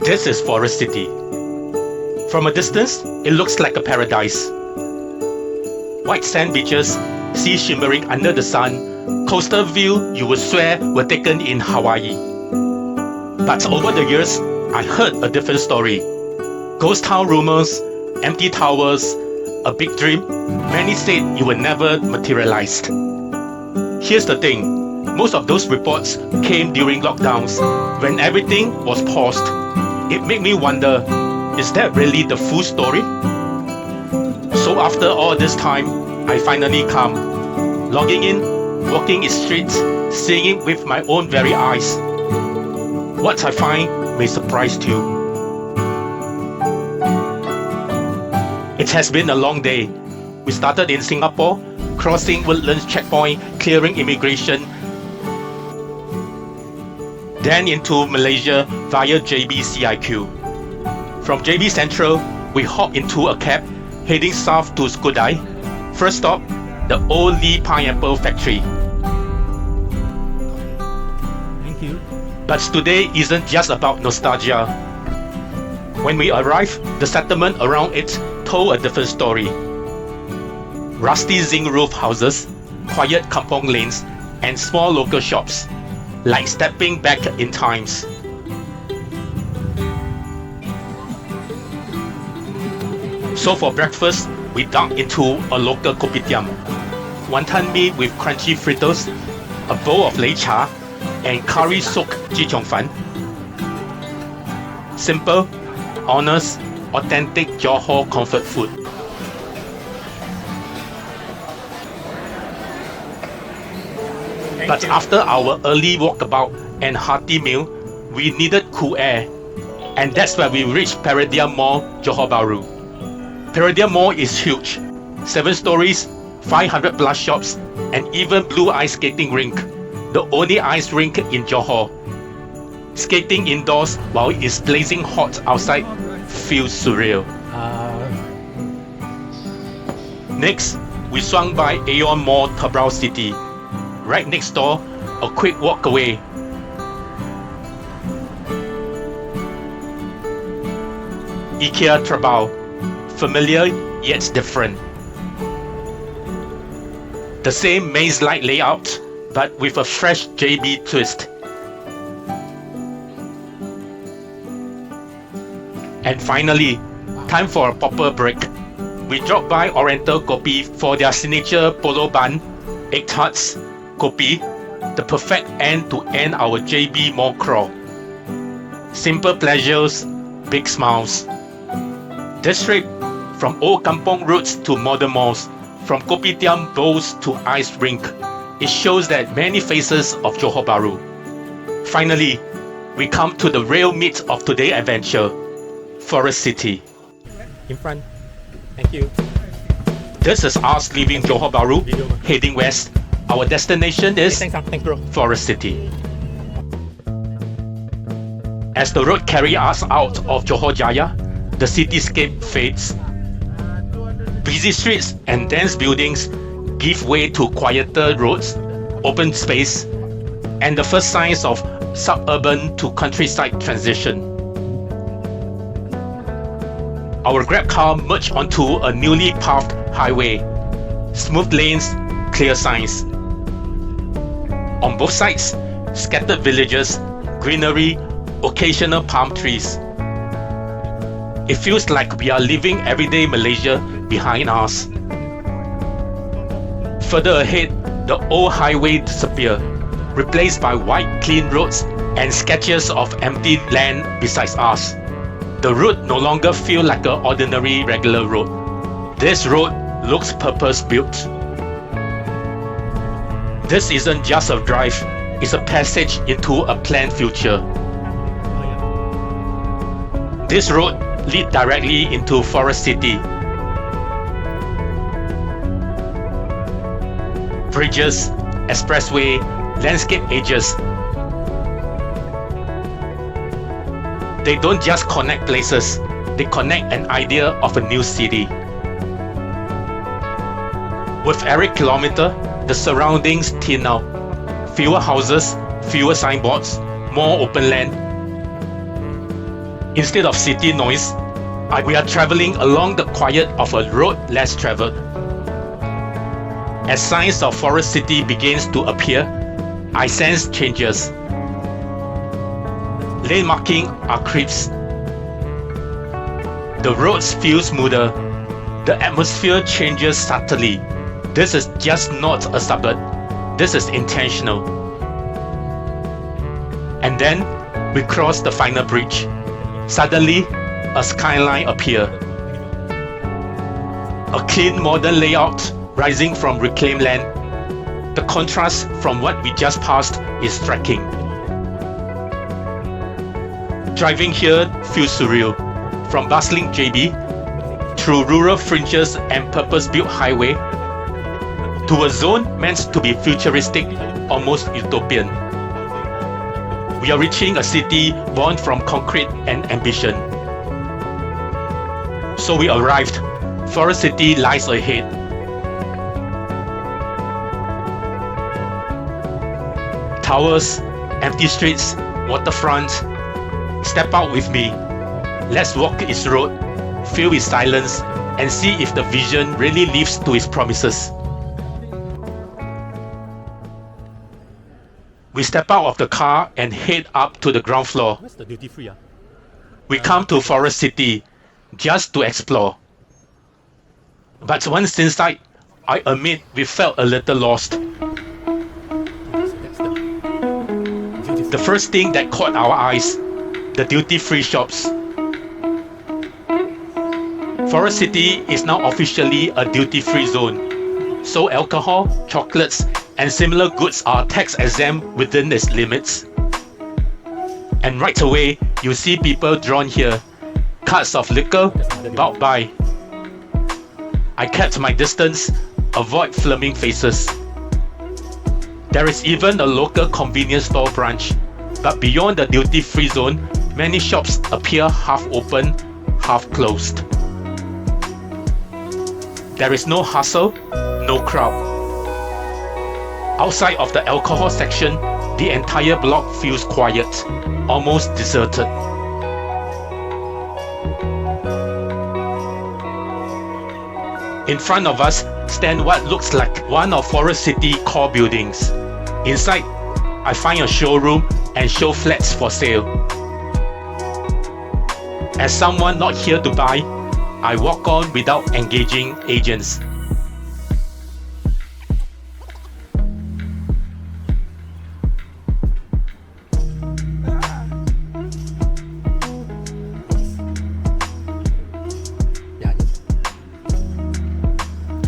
This is Forest City. From a distance, it looks like a paradise. White sand beaches, sea shimmering under the sun, coastal view you would swear were taken in Hawaii. But over the years, I heard a different story. Ghost town rumors, empty towers, a big dream, many said it would never materialize. Here's the thing, most of those reports came during lockdowns, when everything was paused. It made me wonder, is that really the full story? So after all this time, I finally come, logging in, walking its streets, seeing it with my own very eyes. What I find may surprise you. It has been a long day. We started in Singapore, crossing Woodlands checkpoint, clearing immigration, then into Malaysia via JB CIQ. From JB Central, we hop into a cab, heading south to Skudai. First stop, the old Lee Pineapple factory. Thank you. But today isn't just about nostalgia. When we arrived, the settlement around it told a different story. Rusty zinc roof houses, quiet kampung lanes, and small local shops, like stepping back in times. So for breakfast, we dug into a local kopitiam. Wonton mee with crunchy fritters, a bowl of lei cha, and curry-soaked ji chong fan. Simple, honest, authentic Johor comfort food. But after our early walkabout and hearty meal, we needed cool air. And that's where we reached Paradia Mall, Johor Bahru. Paradia Mall is huge. 7 stories, 500 plus shops, and even blue ice skating rink. The only ice rink in Johor. Skating indoors while it's blazing hot outside feels surreal. Next, we swung by AEON Mall, Tebrau City. Right next door, a quick walk away. IKEA Tebrau, familiar yet different. The same maze-like layout, but with a fresh JB twist. And finally, time for a proper break. We dropped by Oriental Kopi for their signature polo bun, egg tarts, kopi, the perfect end to end our JB mall crawl. Simple pleasures, big smiles. This trip, from old kampung roots to modern malls, from kopitiam bowls to ice rink, it shows that many faces of Johor Bahru. Finally, we come to the real meat of today's adventure, Forest City. In front. Thank you. This is us leaving Johor Bahru, heading west. Our destination is Thanks, bro. Forest City. As the road carries us out of Johor Jaya, the cityscape fades. Busy streets and dense buildings give way to quieter roads, open space, and the first signs of suburban to countryside transition. Our grab car merged onto a newly paved highway. Smooth lanes, clear signs. On both sides, scattered villages, greenery, occasional palm trees. It feels like we are leaving everyday Malaysia behind us. Further ahead, the old highway disappears, replaced by wide, clean roads and stretches of empty land besides us. The road no longer feels like an ordinary regular road. This road looks purpose-built. This isn't just a drive, it's a passage into a planned future. This road leads directly into Forest City. Bridges, expressway, landscape edges. They don't just connect places, they connect an idea of a new city. With every kilometer, the surroundings thin out. Fewer houses, fewer signboards, more open land. Instead of city noise, we are traveling along the quiet of a road less traveled. As signs of forest city begins to appear, I sense changes. Lane marking are creeps. The roads feel smoother. The atmosphere changes subtly. This is just not a suburb. This is intentional. And then we cross the final bridge. Suddenly, a skyline appears. A clean modern layout rising from reclaimed land. The contrast from what we just passed is striking. Driving here feels surreal. From bustling JB, through rural fringes and purpose-built highway, to a zone meant to be futuristic, almost utopian. We are reaching a city born from concrete and ambition. So we arrived. Forest City lies ahead. Towers, empty streets, waterfront. Step out with me. Let's walk its road, feel its silence, and see if the vision really lives to its promises. We step out of the car and head up to the ground floor. Where's the duty free? We come to Forest City just to explore. But once inside, I admit we felt a little lost. The first thing that caught our eyes, the duty-free shops. Forest City is now officially a duty-free zone, so alcohol, chocolates, and similar goods are tax-exempt within its limits. And right away, you see people drawn here, carts of liquor bought by. I kept my distance, avoid flaming faces. There is even a local convenience store branch, but beyond the duty-free zone, many shops appear half open, half closed. There is no hustle, no crowd. Outside of the alcohol section, the entire block feels quiet, almost deserted. In front of us stand what looks like one of Forest City core buildings. Inside, I find a showroom and show flats for sale. As someone not here to buy, I walk on without engaging agents.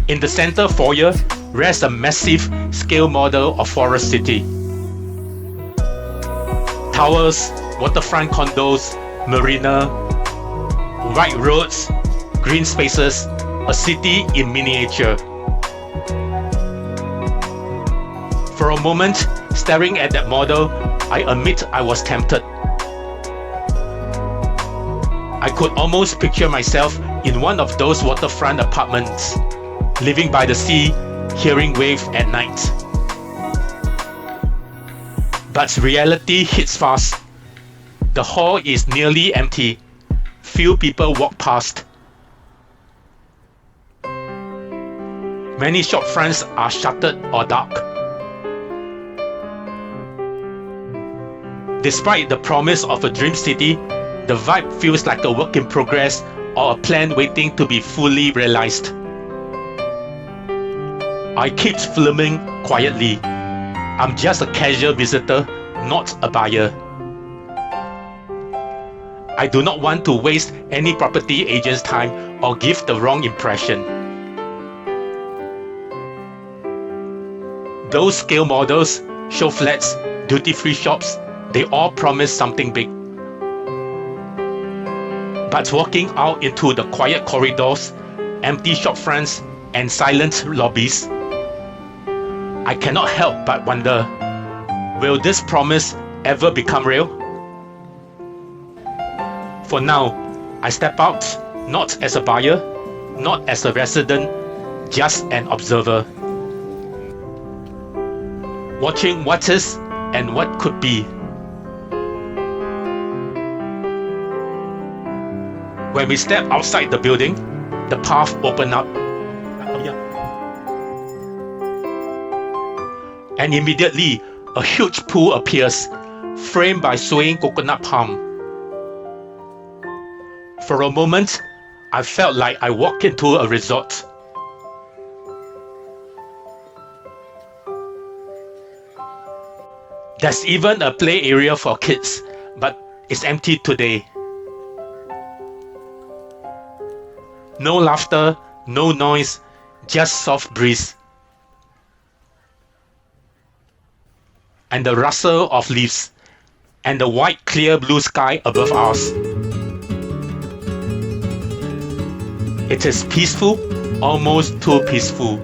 In the center foyer rests a massive scale model of Forest City. Towers, waterfront condos, marina, wide roads, green spaces, a city in miniature. For a moment, staring at that model, I admit I was tempted. I could almost picture myself in one of those waterfront apartments, living by the sea, hearing waves at night. But reality hits fast. The hall is nearly empty. Few people walk past. Many shop fronts are shuttered or dark. Despite the promise of a dream city, the vibe feels like a work in progress or a plan waiting to be fully realized. I keep filming quietly. I'm just a casual visitor, not a buyer. I do not want to waste any property agent's time or give the wrong impression. Those scale models, show flats, duty-free shops, they all promise something big. But walking out into the quiet corridors, empty shop fronts, and silent lobbies, I cannot help but wonder, will this promise ever become real? For now, I step out not as a buyer, not as a resident, just an observer. Watching what is and what could be. When we step outside the building, the path opened up, and immediately a huge pool appears, framed by swaying coconut palm. For a moment, I felt like I walked into a resort. There's even a play area for kids, but it's empty today. No laughter, no noise, just soft breeze. And the rustle of leaves, and the white clear blue sky above us. It is peaceful, almost too peaceful.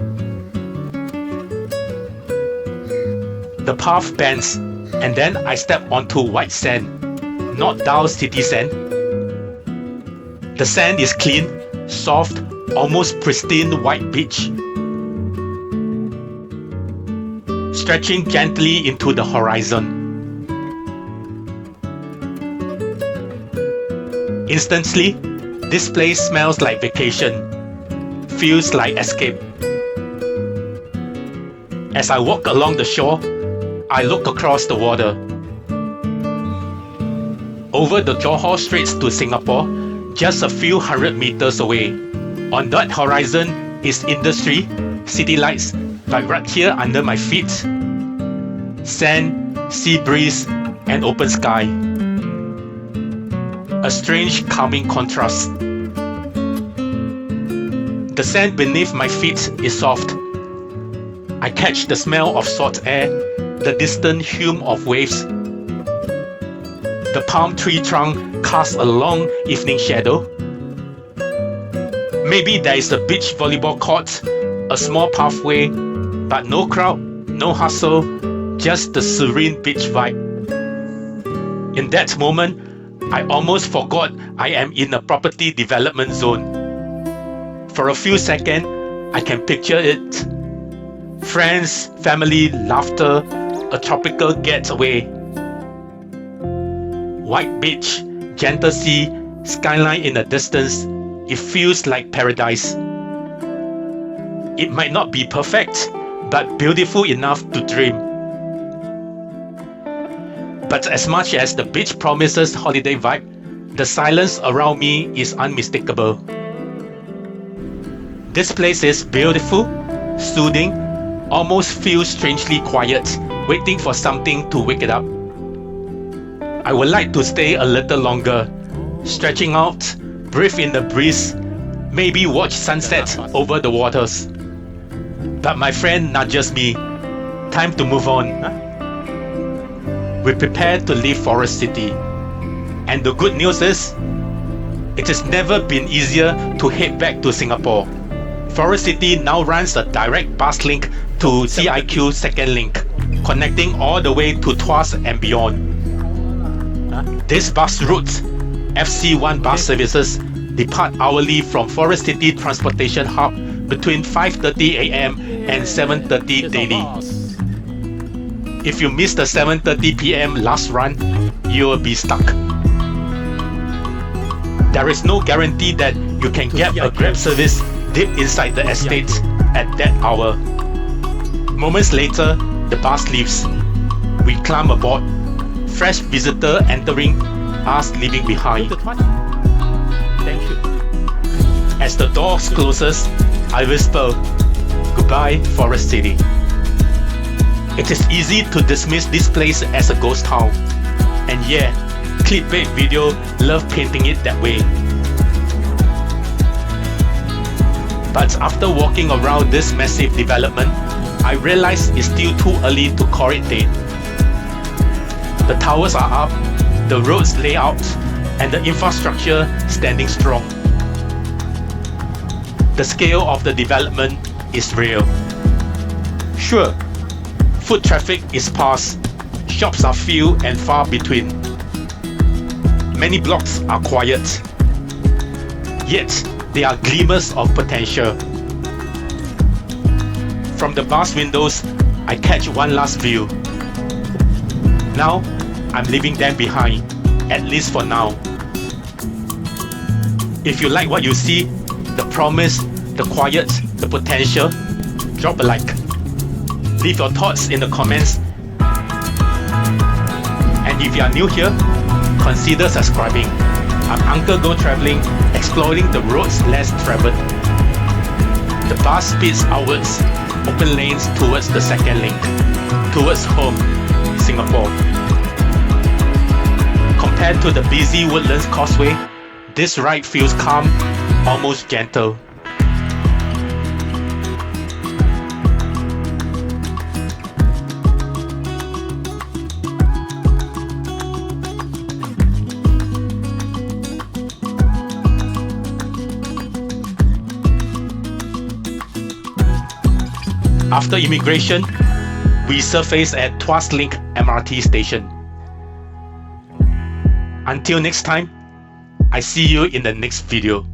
The path bends, and then I step onto white sand, not dull city sand. The sand is clean, soft, almost pristine white beach, stretching gently into the horizon. Instantly, this place smells like vacation, feels like escape. As I walk along the shore, I look across the water. Over the Johor Straits to Singapore, just a few hundred meters away. On that horizon is industry, city lights, but right here under my feet, sand, sea breeze, and open sky. A strange calming contrast. The sand beneath my feet is soft. I catch the smell of salt air, the distant hum of waves. The palm tree trunk casts a long evening shadow. Maybe there is a beach volleyball court, a small pathway, but no crowd, no hustle, just the serene beach vibe. In that moment, I almost forgot I am in a property development zone. For a few seconds, I can picture it. Friends, family, laughter, a tropical getaway. White beach, gentle sea, skyline in the distance. It feels like paradise. It might not be perfect, but beautiful enough to dream. But as much as the beach promises holiday vibe, the silence around me is unmistakable. This place is beautiful, soothing, almost feels strangely quiet, waiting for something to wake it up. I would like to stay a little longer, stretching out, breathe in the breeze, maybe watch sunset over the waters. But my friend nudges me, time to move on. We prepare to leave Forest City. And the good news is, it has never been easier to head back to Singapore. Forest City now runs a direct bus link to CIQ Second Link, connecting all the way to Tuas and beyond. This bus route, FC1 bus services, depart hourly from Forest City Transportation Hub between 5:30 AM and 7:30 daily. If you miss the 7:30 PM last run, you will be stuck. There is no guarantee that you can get a Grab service deep inside the estate at that hour. Moments later, the bus leaves. We climb aboard. Fresh visitor entering, us leaving behind. Thank you. As the door closes, I whisper, "Goodbye, Forest City." It is easy to dismiss this place as a ghost town. And yeah, clickbait video love painting it that way. But after walking around this massive development, I realize it's still too early to call it dead. The towers are up, the roads laid out, and the infrastructure standing strong. The scale of the development is real. Sure, foot traffic is sparse, shops are few and far between. Many blocks are quiet, yet there are glimmers of potential. From the bus windows, I catch one last view. Now, I'm leaving them behind, at least for now. If you like what you see, the promise, the quiet, the potential, drop a like. Leave your thoughts in the comments. And if you are new here, consider subscribing. I'm Uncle Go Traveling, exploring the roads less traveled. The bus speeds outwards, open lanes towards the second link, towards home, Singapore. Compared to the busy Woodlands Causeway, this ride feels calm, almost gentle. After immigration, we surface at Tuas Link MRT station. Until next time, I see you in the next video.